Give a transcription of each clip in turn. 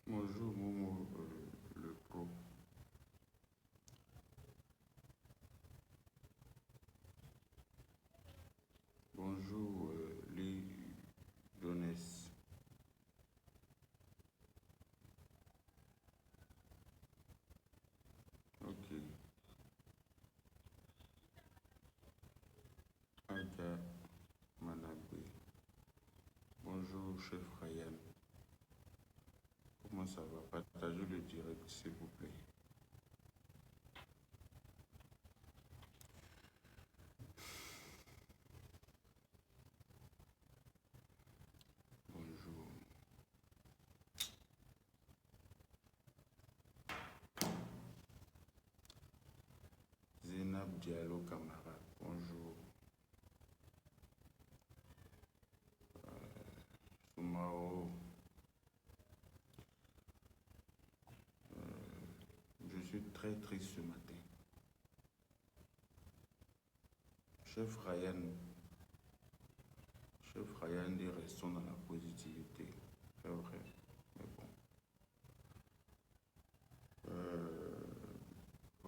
Bonjour Momo, le pro. Bonjour Lioness. Ok. Aga Manabé. Bonjour chef Ryan. Comment ça va? Partagez le direct s'il vous plaît. Bonjour. Zénab Diallo camarade. Bonjour. Soumao. Je suis très triste ce matin. Chef Ryan. Chef Ryan dit restons dans la positivité. C'est vrai. Mais bon.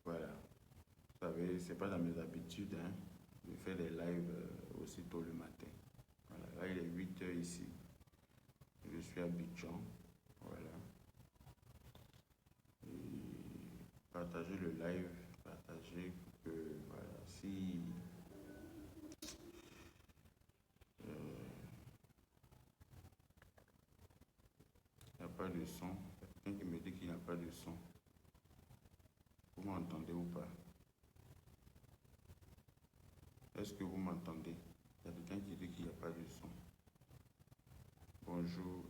Voilà. Vous savez, c'est pas dans mes habitudes hein, de faire des lives aussitôt le matin. Voilà. Là, il est 8 heures ici. Je suis à Abidjan. Voilà. Et partagez le live, partagez que voilà, si il n'y a pas de son, quelqu'un qui me dit qu'il n'y a pas de son, vous m'entendez ou pas? Est-ce que vous m'entendez? Il y a quelqu'un qui dit qu'il n'y a pas de son. Bonjour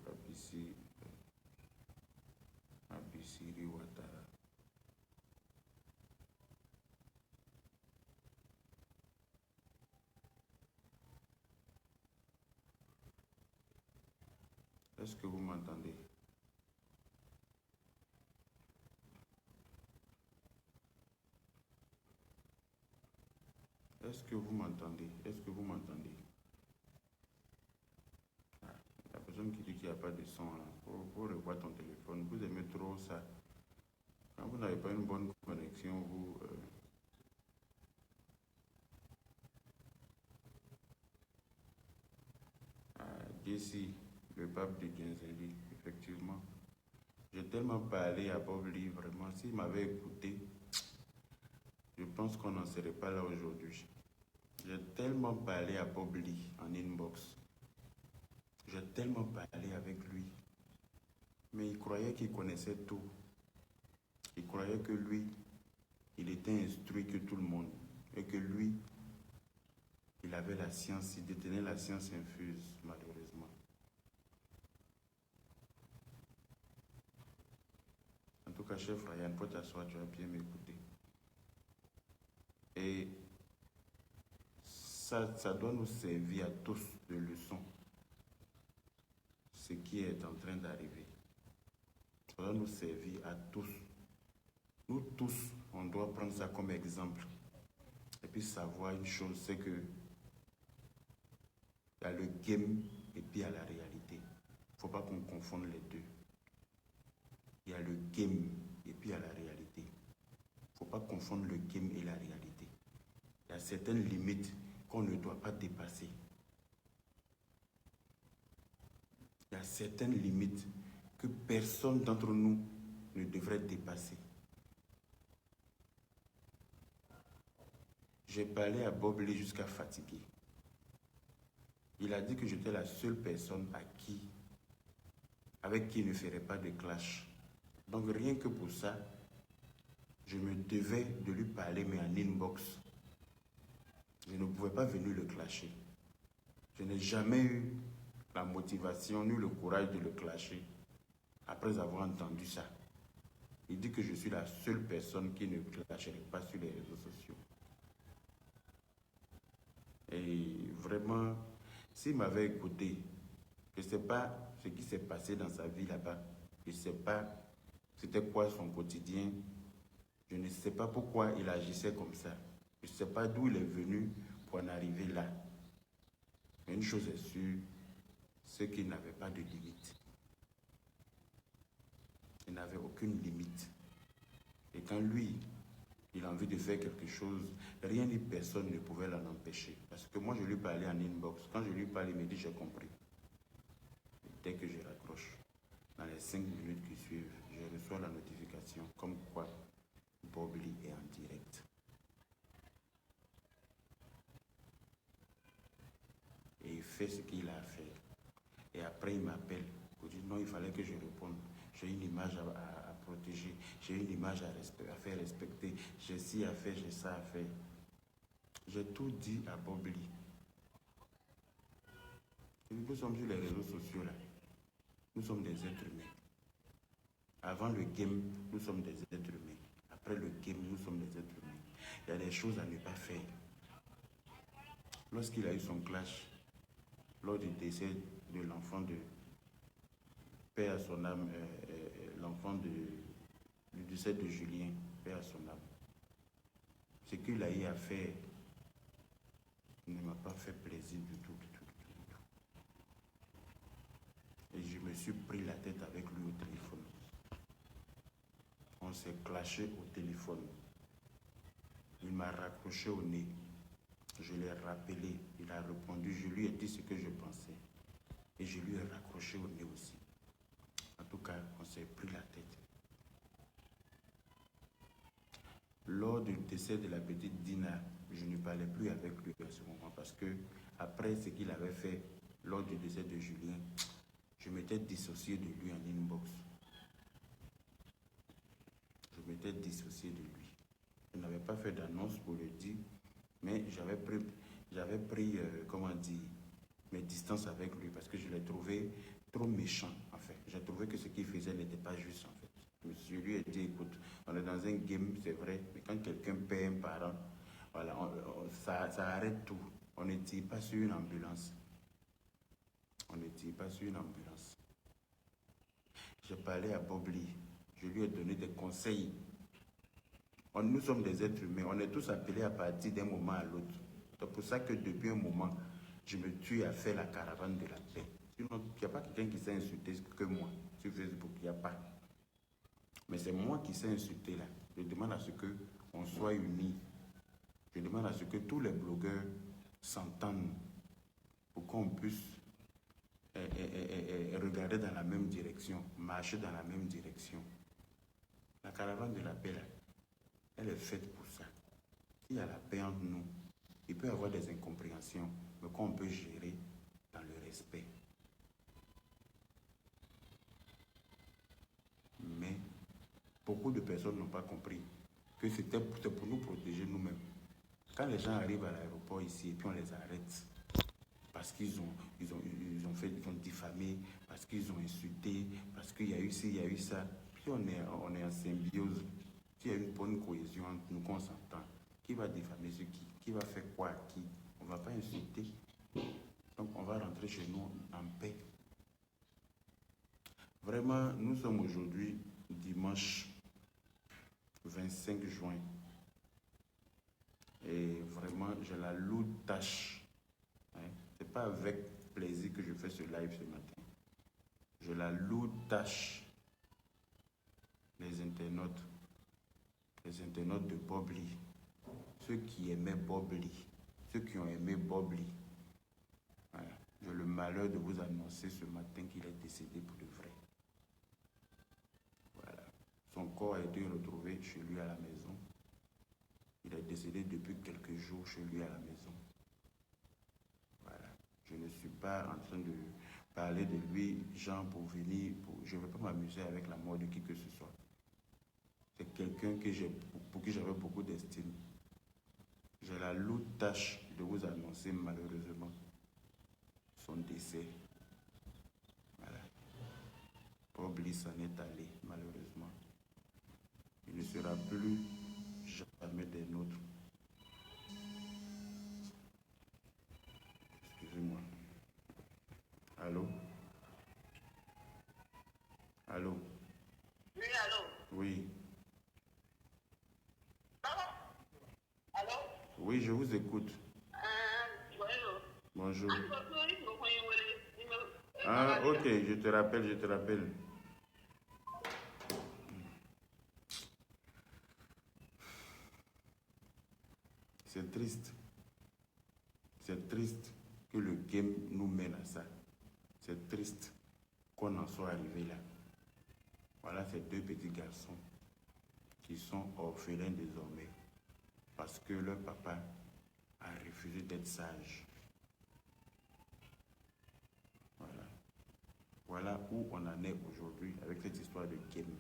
Abissiri Ouattara. Est-ce que vous m'entendez? Est-ce que vous m'entendez? Est-ce que vous m'entendez? Ah, la personne qui dit qu'il n'y a pas de son, là, faut revoir ton téléphone. Vous aimez trop ça. Quand vous n'avez pas une bonne connexion, vous... Jesse, le pape de Ginzeli, effectivement. J'ai tellement parlé à Bob Lee, vraiment. S'il m'avait écouté, je pense qu'on n'en serait pas là aujourd'hui. J'ai tellement parlé à Bob Lee en inbox. J'ai tellement parlé avec lui. Mais il croyait qu'il connaissait tout. Il croyait que lui, il était instruit que tout le monde. Et que lui, il avait la science, il détenait la science infuse, malheureusement. En tout cas, chef Ryan, pour t'asseoir, tu as bien m'écouter. Et ça doit nous servir à tous de leçon. Ce qui est en train d'arriver. Ça doit nous servir à tous. Nous tous, on doit prendre ça comme exemple. Et puis savoir une chose, c'est que il y a le game et puis il y a la réalité. Il ne faut pas qu'on confonde les deux. Il y a le game et puis il y a la réalité. Il ne faut pas confondre le game et la réalité. Il y a certaines limites qu'on ne doit pas dépasser. Il y a certaines limites que personne d'entre nous ne devrait dépasser. J'ai parlé à Bob Lee jusqu'à fatiguer. Il a dit que j'étais la seule personne avec qui il ne ferait pas de clash. Donc rien que pour ça, je me devais de lui parler, mais en inbox. Je ne pouvais pas venir le clasher. Je n'ai jamais eu la motivation ni le courage de le clasher après avoir entendu ça. Il dit que je suis la seule personne qui ne clasherait pas sur les réseaux sociaux. Et vraiment, s'il m'avait écouté, je ne sais pas ce qui s'est passé dans sa vie là-bas. Je ne sais pas c'était quoi son quotidien. Je ne sais pas pourquoi il agissait comme ça. Je ne sais pas d'où il est venu pour en arriver là. Mais une chose est sûre, c'est qu'il n'avait pas de limite. Il n'avait aucune limite. Et quand lui, il a envie de faire quelque chose, rien ni personne ne pouvait l'en empêcher. Parce que moi, je lui parlais en inbox. Quand je lui parlais, il me dit, j'ai compris. Et dès que je raccroche, dans les 5 minutes qui suivent, je reçois la notification comme quoi Bob Lee est en direct. Et il fait ce qu'il a à faire. Et après, il m'appelle. Il dit, non, il fallait que je réponde. J'ai une image à protéger. J'ai une image à faire respecter. J'ai ci à faire, j'ai ça à faire. J'ai tout dit à Bob Lee. Et nous sommes sur les réseaux sociaux là. Nous sommes des êtres humains. Avant le game, nous sommes des êtres humains. Après le game, nous sommes des êtres humains. Il y a des choses à ne pas faire. Lorsqu'il a eu son clash, lors du décès de l'enfant de paix à son âme, l'enfant du décès de Julien, paix à son âme, ce qu'il a eu à faire ne m'a pas fait plaisir du tout, du tout, du tout, du tout. Et je me suis pris la tête avec lui au téléphone. On s'est clashé au téléphone. Il m'a raccroché au nez. Je l'ai rappelé. Il a répondu. Je lui ai dit ce que je pensais. Et je lui ai raccroché au nez aussi. En tout cas, on s'est pris la tête. Lors du décès de la petite Dina, je ne parlais plus avec lui à ce moment parce que après ce qu'il avait fait lors du décès de Julien, je m'étais dissocié de lui en inbox. Je m'étais dissocié de lui. Je n'avais pas fait d'annonce pour le dire, mais j'avais pris comment dire, mes distances avec lui parce que je l'ai trouvé trop méchant en fait. J'ai trouvé que ce qu'il faisait n'était pas juste en fait. Je lui ai dit, écoute, on est dans un game, c'est vrai, mais quand quelqu'un paie un parent, voilà, ça arrête tout. On ne tire pas sur une ambulance. On ne tire pas sur une ambulance. J'ai parlé à Bob Lee. Je lui ai donné des conseils. Nous sommes des êtres humains. On est tous appelés à partir d'un moment à l'autre. C'est pour ça que depuis un moment, je me tue à faire la caravane de la paix. Sinon, il n'y a pas quelqu'un qui s'est insulté que moi sur Facebook. Il n'y a pas. Mais c'est moi qui s'est insulté là. Je demande à ce qu'on soit unis. Je demande à ce que tous les blogueurs s'entendent pour qu'on puisse regarder dans la même direction, marcher dans la même direction. La caravane de la paix là, elle est faite pour ça. S'il y a la paix entre nous, il peut y avoir des incompréhensions, mais qu'on peut gérer dans le respect. Mais beaucoup de personnes n'ont pas compris que c'était pour nous protéger nous-mêmes. Quand les gens arrivent à l'aéroport ici et puis on les arrête parce qu'ils ont diffamé, parce qu'ils ont insulté, parce qu'il y a eu ci, il y a eu ça, puis on est en symbiose. S'il y a une bonne cohésion entre nous, qu'on s'entend, qui va diffamer ce qui va faire quoi à qui? On ne va pas insulter. Donc on va rentrer chez nous en paix. Vraiment, nous sommes aujourd'hui dimanche 25 juin. Et vraiment, j'ai la lourde tâche. Hein? Ce n'est pas avec plaisir que je fais ce live ce matin. J'ai la lourde tâche. Les internautes de Bob Lee, ceux qui aimaient Bob Lee, ceux qui ont aimé Bob Lee. Voilà. J'ai le malheur de vous annoncer ce matin qu'il est décédé pour de vrai. Voilà. Son corps a été retrouvé chez lui à la maison. Il est décédé depuis quelques jours chez lui à la maison. Voilà. Je ne suis pas en train de parler de lui, genre pour venir, je ne veux pas m'amuser avec la mort de qui que ce soit. C'est quelqu'un pour qui j'avais beaucoup d'estime. J'ai la lourde tâche de vous annoncer malheureusement son décès. Voilà. Bob Lee s'en est allé, malheureusement. Il ne sera plus jamais des nôtres. Excusez-moi. Allô? Allô? Oui, allô? Oui. Allô? Oui, je vous écoute. Bonjour. Bonjour. Ah, ok, je te rappelle. C'est triste. C'est triste que le game nous mène à ça. C'est triste qu'on en soit arrivé là. Voilà ces deux petits garçons qui sont orphelins désormais parce que leur papa a refusé d'être sage. Voilà. Voilà où on en est aujourd'hui avec cette histoire de game.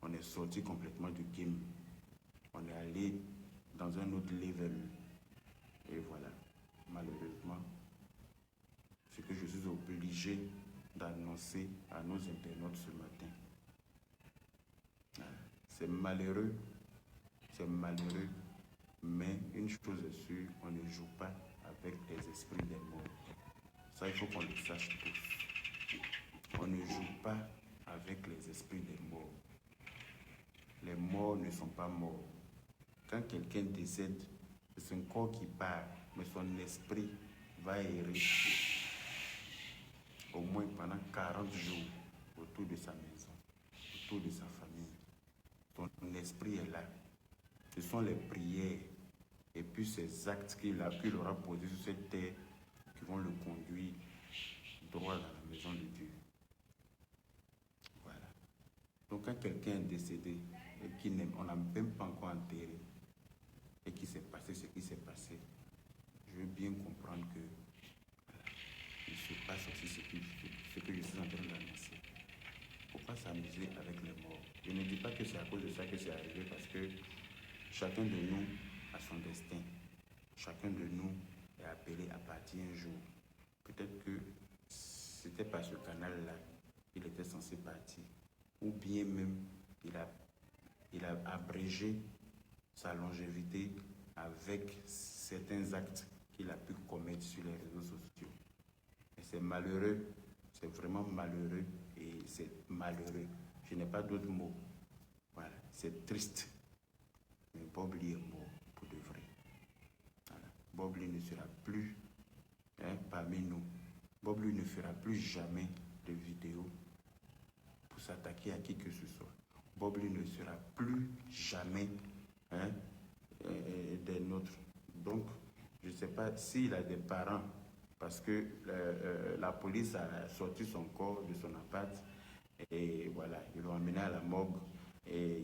On est sorti complètement du game. On est allé dans un autre level. Et voilà, malheureusement, ce que je suis obligé d'annoncer à nos internautes ce matin. C'est malheureux, mais une chose est sûre, on ne joue pas avec les esprits des morts. Ça, il faut qu'on le sache tous. On ne joue pas avec les esprits des morts. Les morts ne sont pas morts. Quand quelqu'un décède, c'est son corps qui part, mais son esprit va errer au moins pendant 40 jours autour de sa maison, autour de sa famille. Ton esprit est là. Ce sont les prières et puis ces actes qu'il aura posés sur cette terre qui vont le conduire droit dans la maison de Dieu. Voilà. Donc quand quelqu'un est décédé et qu'on n'a même pas encore enterré et qu'il s'est passé ce qui s'est passé, je veux bien comprendre que voilà, il se passe aussi ce que je suis en train d'annoncer. Il ne faut pas s'amuser avec les morts. Je ne dis pas que c'est à cause de ça que c'est arrivé parce que chacun de nous a son destin. Chacun de nous est appelé à partir un jour. Peut-être que c'était par ce canal-là qu'il était censé partir. Ou bien même il a abrégé sa longévité avec certains actes qu'il a pu commettre sur les réseaux sociaux. Et c'est malheureux, c'est vraiment malheureux et c'est malheureux. Je n'ai pas d'autres mots. Voilà, c'est triste. Mais Bob Lee est mort pour de vrai. Voilà. Bob Lee ne sera plus parmi nous. Bob Lee ne fera plus jamais de vidéos pour s'attaquer à qui que ce soit. Bob Lee ne sera plus jamais des nôtres. Donc, je ne sais pas s'il a des parents, parce que la police a sorti son corps de son appart et voilà, ils l'ont emmené à la morgue et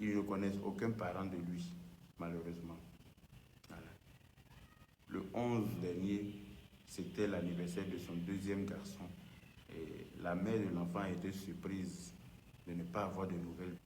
ils ne connaissent aucun parent de lui, malheureusement. Voilà. Le 11 dernier, c'était l'anniversaire de son deuxième garçon. Et la mère de l'enfant a été surprise de ne pas avoir de nouvelles